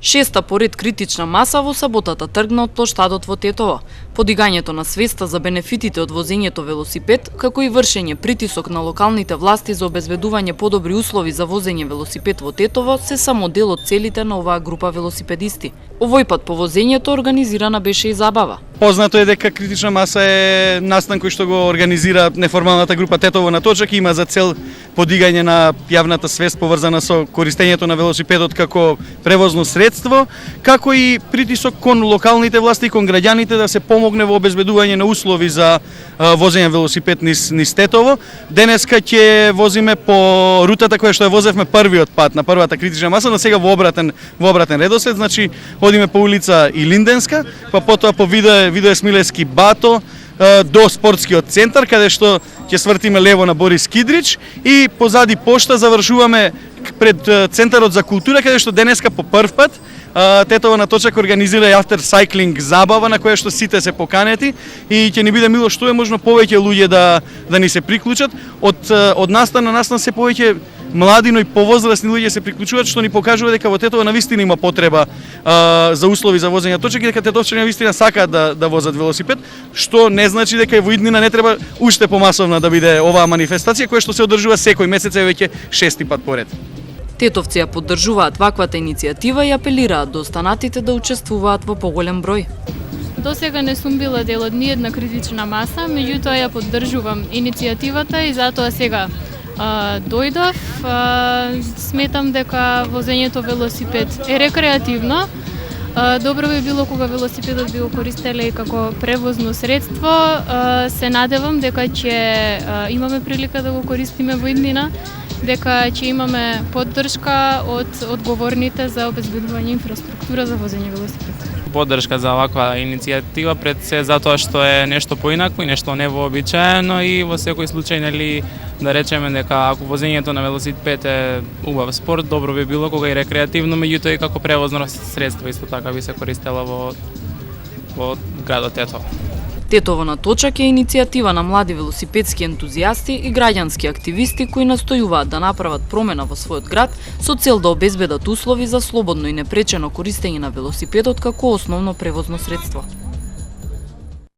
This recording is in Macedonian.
Шеста поред критична маса во саботата тргна од плоштадот во Тетово. Подигањето на свеста за бенефитите од возењето велосипед, како и вршење притисок на локалните власти за обезбедување подобри услови за возење велосипед во Тетово се само дел од целите на оваа група велосипедисти. Овој пат по возењето организирана беше и забава. Познато е дека критична маса е настан кој што го организира неформалната група Тетово на точак и има за цел подигање на јавната свест поврзана со користењето на велосипедот како превозно средство, како и притисок кон локалните власти и кон граѓаните да се помогне во обезбедување на услови за возење велосипед низ Тетово. Денеска ќе возиме по рутата која што ја возевме првиот пат на првата критична маса, но сега во обратен редослед, значи одиме по улица Илинденска, па потоа по Видое Смилевски Бато до спортскиот центар, каде што ќе свртиме лево на Борис Кидрич и позади пошта завршуваме пред Центарот за култура, каде што денеска по прв пат Тетово на точак организира и автер сайклинг забава на која што сите се поканети и ќе ни биде мило што е можно повеќе луѓе да ни се приклучат. Од настан на настан се повеќе млади, но и повозрасни луѓе се приклучуваат, што ни покажува дека во Тетово навистина има потреба за услови за возење точак и дека тетовчани навистина сакаат да возат велосипед, што не значи дека во иднина не треба уште помасовна да биде оваа манифестација која што се одржува секој месец, е веќе шести пат поред. Тетовци ја поддржуваат ваквата иницијатива и апелираат до останатите да учествуваат во поголем број. До сега не сум била дел од ниедна критична маса, меѓутоа ја поддржувам иницијативата и затоа сега дојдов. Сметам дека возењето велосипед е рекреативно. Добро би било кога велосипедот би го користеле и како превозно средство. Се надевам дека ќе имаме прилика да го користиме во иднина, дека ќе имаме поддршка од одговорните за обезбедување инфраструктура за возење велосипед. Поддршка за ваква иницијатива пред се затоа што е нешто поинакво и нешто невообичаено и во секој случај нели да речеме дека ако возењето на велосипед е убав спорт, добро би било кога и рекреативно, меѓутоа и како превозно средство исто така би се користела во градот Тетово. Тетово на точак е иницијатива на млади велосипедски ентузијасти и граѓански активисти кои настојуваат да направат промена во својот град со цел да обезбедат услови за слободно и непречено користење на велосипедот како основно превозно средство.